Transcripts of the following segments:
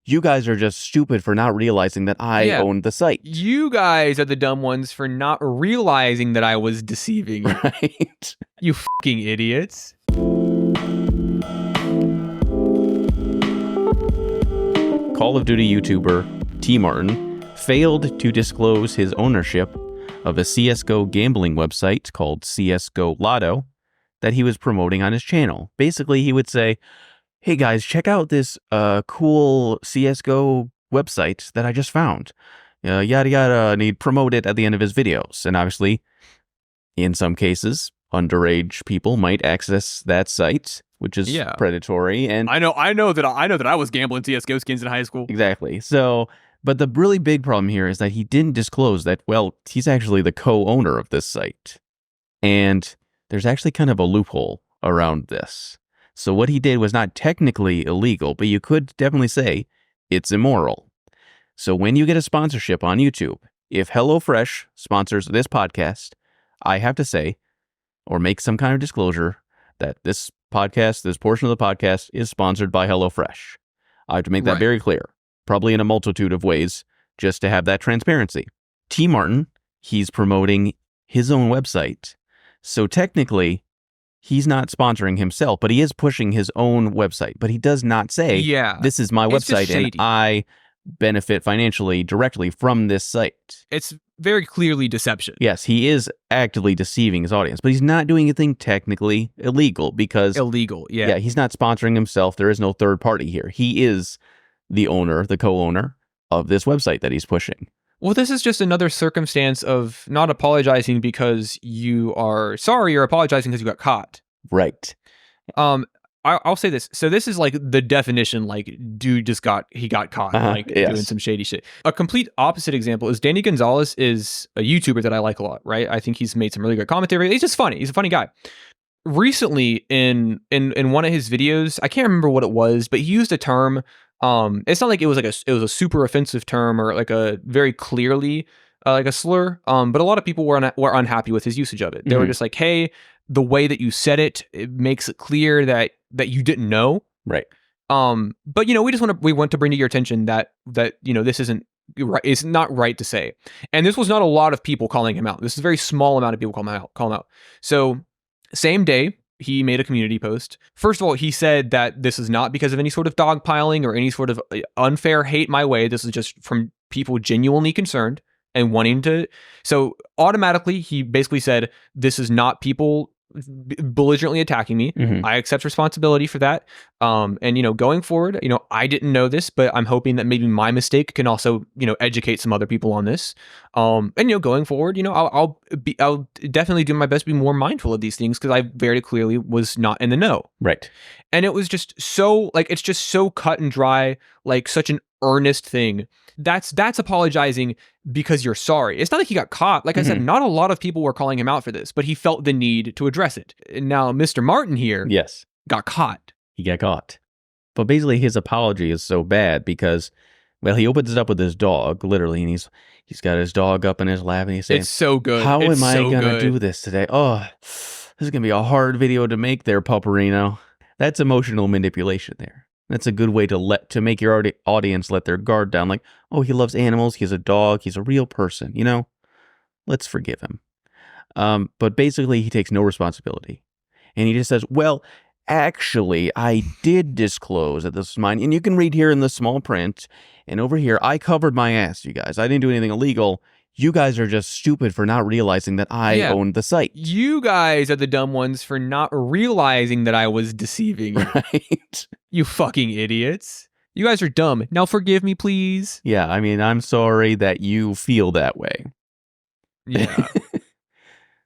You guys are just stupid for not realizing that I owned the site. You guys are the dumb ones for not realizing that I was deceiving you. Right? You fucking idiots. Call of Duty YouTuber T. Martin failed to disclose his ownership of a CSGO gambling website called CSGO Lotto that he was promoting on his channel. Basically, he would say, hey guys, check out this cool CSGO website that I just found. Yada yada, and he'd promote it at the end of his videos. And obviously, in some cases, underage people might access that site, which is predatory. And I know that I was gambling CSGO skins in high school. Exactly. So, but the really big problem here is that he didn't disclose that, well, he's actually the co-owner of this site. And there's actually kind of a loophole around this. So what he did was not technically illegal, but you could definitely say it's immoral. So when you get a sponsorship on YouTube, if HelloFresh sponsors this podcast, I have to say, or make some kind of disclosure, that this podcast, this portion of the podcast, is sponsored by HelloFresh. I have to make that very clear, probably in a multitude of ways, just to have that transparency. T. Martin, he's promoting his own website. So technically, he's not sponsoring himself, but he is pushing his own website. But he does not say, this is my website and I benefit financially directly from this site. It's very clearly deception. Yes, he is actively deceiving his audience, but he's not doing anything technically illegal because... Yeah, he's not sponsoring himself. There is no third party here. He is the owner, the co-owner of this website that he's pushing. Well, this is just another circumstance of not apologizing because you are sorry, you're apologizing because you got caught. Right. I'll say this. So this is like the definition, like, dude got caught, doing some shady shit. A complete opposite example is Danny Gonzalez is a YouTuber that I like a lot, right? I think he's made some really good commentary. He's just funny. He's a funny guy. Recently in one of his videos, I can't remember what it was, but he used a term. It's not like it was a super offensive term or like a very clearly like a slur. But a lot of people were unhappy with his usage of it. They were just like, hey, the way that you said it makes it clear that you didn't know. Right. But we want to bring to your attention that this isn't right. It's not right to say. And this was not a lot of people calling him out. This is a very small amount of people calling him out. So same day, he made a community post. First of all, he said that this is not because of any sort of dogpiling or any sort of unfair hate my way. This is just from people genuinely concerned and wanting to. So automatically, he basically said, this is not people belligerently attacking me. I accept responsibility for that. And going forward, I didn't know this, but I'm hoping that maybe my mistake can also, educate some other people on this. And going forward, I'll definitely do my best to be more mindful of these things because I very clearly was not in the know. Right. And it was just so it's just so cut and dry, like such an earnest thing. That's apologizing because you're sorry. It's not like he got caught. Like I said, not a lot of people were calling him out for this, but he felt the need to address it. And now Mr. Martin here got caught. He got caught. But basically his apology is so bad because, well, he opens it up with his dog, literally, and he's got his dog up in his lap and he's saying, it's so good. How am I going to do this today? Oh, this is going to be a hard video to make there, Pupperino. That's emotional manipulation there. That's a good way to make your audience let their guard down. Like, oh, he loves animals. He's a dog. He's a real person. Let's forgive him. But basically, he takes no responsibility. And he just says, well, actually, I did disclose that this is mine. And you can read here in the small print. And over here, I covered my ass, you guys. I didn't do anything illegal. You guys are just stupid for not realizing that I owned the site. You guys are the dumb ones for not realizing that I was deceiving you. Right. You fucking idiots. You guys are dumb. Now forgive me, please. Yeah, I mean, I'm sorry that you feel that way. Yeah.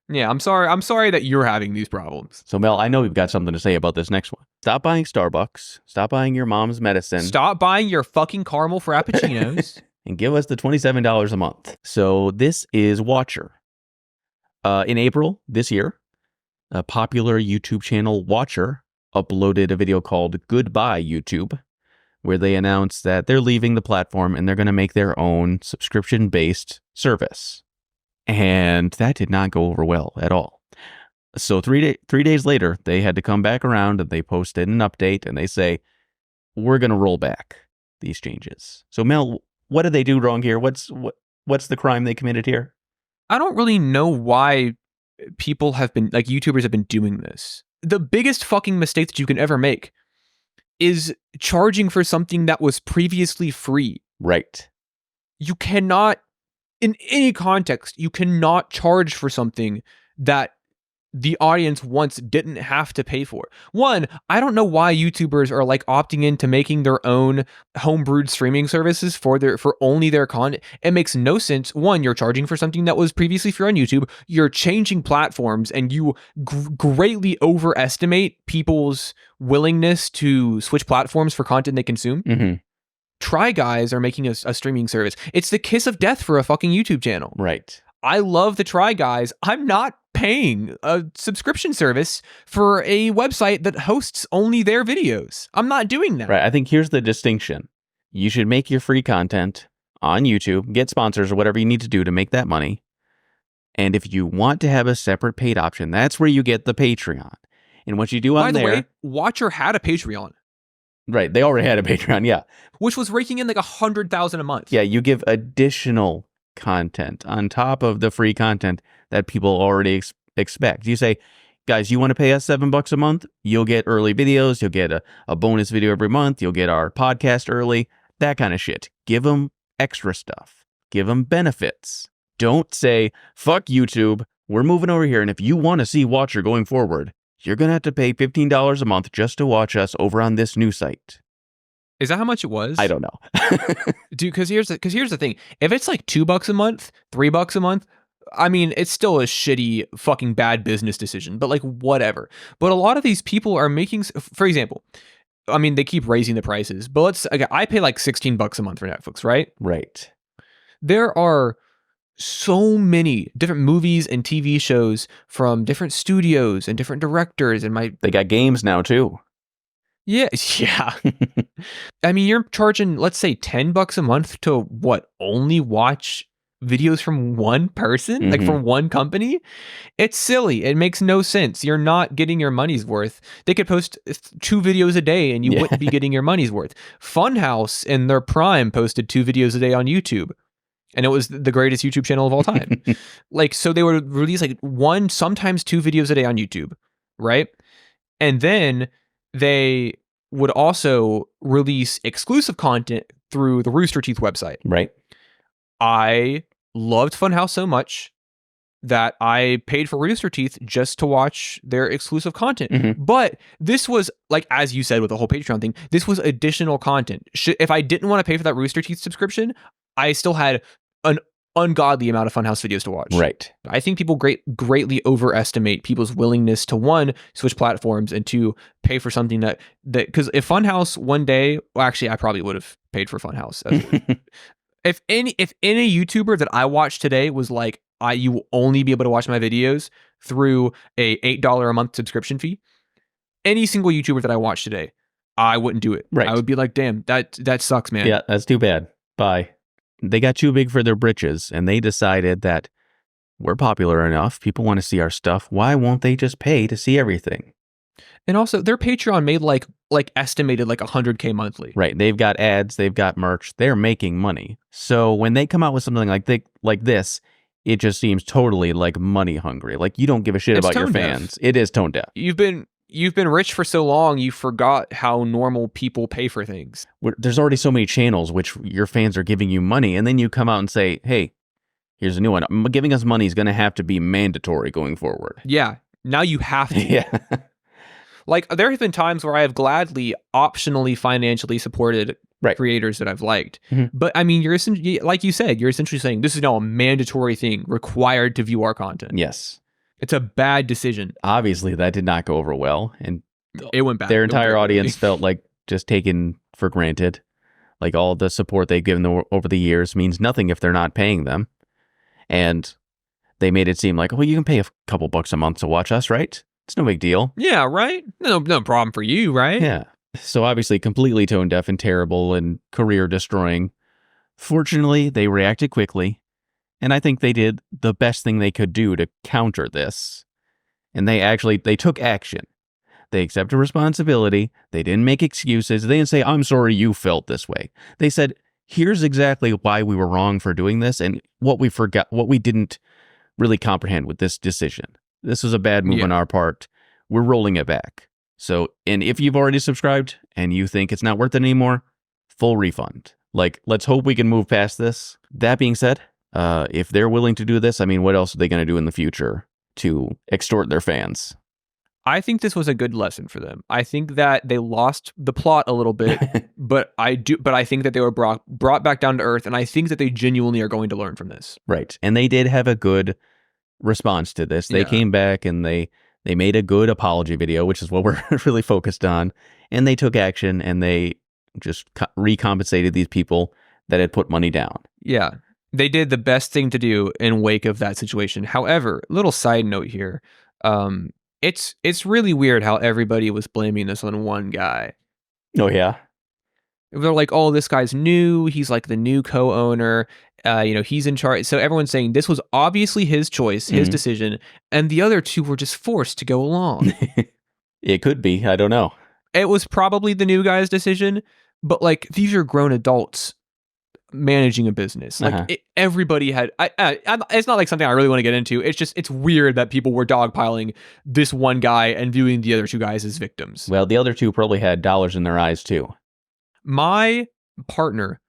Yeah, I'm sorry that you're having these problems. So, Mel, I know you've got something to say about this next one. Stop buying Starbucks. Stop buying your mom's medicine. Stop buying your fucking caramel frappuccinos. And give us the $27 a month. So this is Watcher. In April this year, a popular YouTube channel, Watcher, uploaded a video called Goodbye YouTube, where they announced that they're leaving the platform and they're going to make their own subscription-based service. And that did not go over well at all. So 3 days later, they had to come back around and they posted an update and they say, we're going to roll back. these changes. So Mel, what did they do wrong here? What's the crime they committed here? I don't really know why people have been, like, YouTubers have been doing this. The biggest fucking mistake that you can ever make is charging for something that was previously free. Right. You cannot, in any context, you cannot charge for something that the audience once didn't have to pay for. One, I don't know why YouTubers are like opting into making their own homebrewed streaming services for only their content. It makes no sense. One, you're charging for something that was previously free on YouTube. You're changing platforms, and you greatly overestimate people's willingness to switch platforms for content they consume. Mm-hmm. Try Guys are making a streaming service. It's the kiss of death for a fucking YouTube channel. Right. I love the Try Guys. I'm not paying a subscription service for a website that hosts only their videos. I'm not doing that. Right. I think here's the distinction. You should make your free content on YouTube, get sponsors or whatever you need to do to make that money. And if you want to have a separate paid option, that's where you get the Patreon. And what you do on there... By the way, Watcher had a Patreon. Right. They already had a Patreon, yeah. Which was raking in like $100,000 a month. Yeah, you give additional content on top of the free content that people already expect. You say, guys, you want to pay us $7 a month? You'll get early videos. You'll get a bonus video every month. You'll get our podcast early. That kind of shit. Give them extra stuff. Give them benefits. Don't say, fuck YouTube. We're moving over here. And if you want to see Watcher going forward, you're going to have to pay $15 a month just to watch us over on this new site. Is that how much it was? I don't know. Dude, because here's the thing. If it's like $2 a month, $3 a month, I mean, it's still a shitty fucking bad business decision, but like whatever. But a lot of these people are making, for example, I mean, they keep raising the prices, but I pay like $16 a month for Netflix, right? Right. There are so many different movies and TV shows from different studios and different directors, and they got games now too. Yeah. I mean, you're charging, let's say, $10 a month to only watch videos from one person, like from one company? It's silly. It makes no sense. You're not getting your money's worth. They could post 2 videos a day and you wouldn't be getting your money's worth. Funhouse in their prime posted 2 videos a day on YouTube. And it was the greatest YouTube channel of all time. Like, so they would release like 1, sometimes 2 videos a day on YouTube, right? And then they would also release exclusive content through the Rooster Teeth website. Right. I loved Funhouse so much that I paid for Rooster Teeth just to watch their exclusive content. But this was, like, as you said with the whole Patreon thing, this was additional content. If I didn't want to pay for that Rooster Teeth subscription, I still had an ungodly amount of Funhouse videos to watch. Right. I think people greatly overestimate people's willingness to, 1, switch platforms, and 2, pay for something that because if Funhouse one day, well, actually, I probably would have paid for Funhouse. If any YouTuber that I watch today was like, you will only be able to watch my videos through a $8 a month subscription fee, any single YouTuber that I watch today, I wouldn't do it. Right. I would be like, damn, that sucks, man. Yeah, that's too bad. Bye. They got too big for their britches, and they decided that we're popular enough. People want to see our stuff. Why won't they just pay to see everything? And also, their Patreon made like estimated like $100K monthly. Right. They've got ads. They've got merch. They're making money. So when they come out with something like this, it just seems totally like money hungry. Like you don't give a shit about your fans. It is tone deaf. You've been rich for so long, you forgot how normal people pay for things. There's already so many channels which your fans are giving you money, and then you come out and say, hey, here's a new one. Giving us money is going to have to be mandatory going forward. Yeah. Now you have to. Yeah. Like, there have been times where I have gladly, optionally, financially supported creators that I've liked. But I mean, you're essentially, like you said, you're essentially saying this is now a mandatory thing required to view our content. Yes. It's a bad decision. Obviously, that did not go over well. And it went bad. Their entire audience felt like just taken for granted. Like all the support they've given them over the years means nothing if they're not paying them. And they made it seem like, well, you can pay a couple bucks a month to watch us, right? It's no big deal. Yeah, right? No problem for you, right? Yeah. So obviously completely tone deaf and terrible and career destroying. Fortunately, they reacted quickly. And I think they did the best thing they could do to counter this. And they took action. They accepted responsibility. They didn't make excuses. They didn't say, I'm sorry you felt this way. They said, here's exactly why we were wrong for doing this and what we forgot, what we didn't really comprehend with this decision. This was a bad move on our part. We're rolling it back. So, and if you've already subscribed and you think it's not worth it anymore, full refund. Like, let's hope we can move past this. That being said, if they're willing to do this, I mean, what else are they going to do in the future to extort their fans? I think this was a good lesson for them. I think that they lost the plot a little bit, but I think that they were brought back down to earth, and I think that they genuinely are going to learn from this. Right. And they did have a good response to this. They came back and they made a good apology video, which is what we're really focused on. And they took action and they just recompensated these people that had put money down. Yeah. They did the best thing to do in wake of that situation. However, little side note here. It's really weird how everybody was blaming this on one guy. Oh, yeah? They're like, oh, this guy's new. He's like the new co-owner. He's in charge. So everyone's saying this was obviously his choice, his decision, and the other two were just forced to go along. It could be. I don't know. It was probably the new guy's decision, but like these are grown adults managing a business. Like everybody had. It's not like something I really want to get into. It's just it's weird that people were dogpiling this one guy and viewing the other two guys as victims. Well, the other two probably had dollars in their eyes too. My partner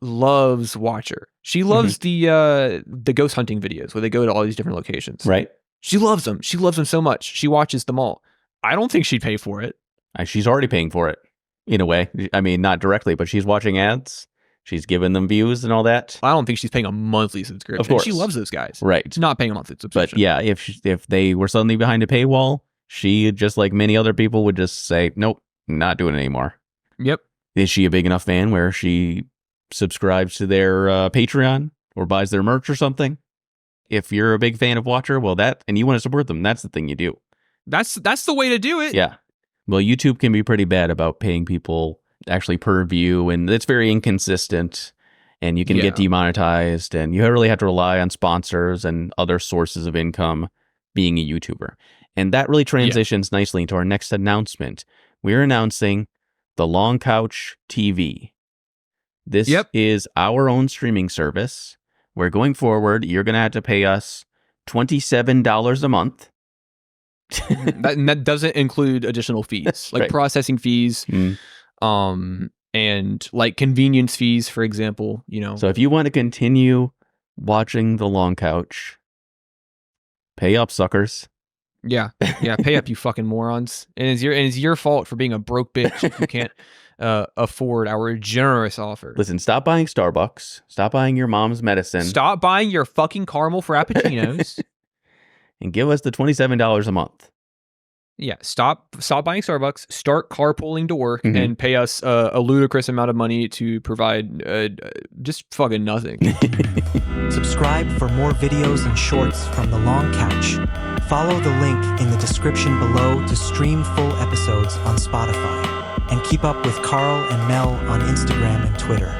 loves Watcher. She loves the ghost hunting videos where they go to all these different locations. Right. She loves them. She loves them so much. She watches them all. I don't think she'd pay for it. She's already paying for it in a way. I mean, not directly, but she's watching ads. She's giving them views and all that. I don't think she's paying a monthly subscription. Of course. She loves those guys. Right. She's not paying a monthly subscription. But yeah, if they were suddenly behind a paywall, she, just like many other people, would just say, nope, not doing it anymore. Yep. Is she a big enough fan where she subscribes to their Patreon or buys their merch or something? If you're a big fan of Watcher, well, and you want to support them, that's the thing you do. That's the way to do it. Yeah. Well, YouTube can be pretty bad about paying people actually per view, and it's very inconsistent, and you can get demonetized, and you really have to rely on sponsors and other sources of income being a YouTuber. And that really transitions nicely into our next announcement. We're announcing the Long Couch TV. This is our own streaming service where going forward, you're going to have to pay us $27 a month. that doesn't include additional fees, like processing fees, and like convenience fees, for example. So if you want to continue watching the Long Couch, pay up, suckers. Yeah, pay up, you fucking morons. And it's your fault for being a broke bitch if you can't afford our generous offer. Listen, stop buying Starbucks. Stop buying your mom's medicine. Stop buying your fucking caramel frappuccinos. And give us the $27 a month. Yeah, stop buying Starbucks. Start carpooling to work and pay us a ludicrous amount of money to provide just fucking nothing. Subscribe for more videos and shorts from The Long Couch. Follow the link in the description below to stream full episodes on Spotify. And keep up with Carl and Mel on Instagram and Twitter.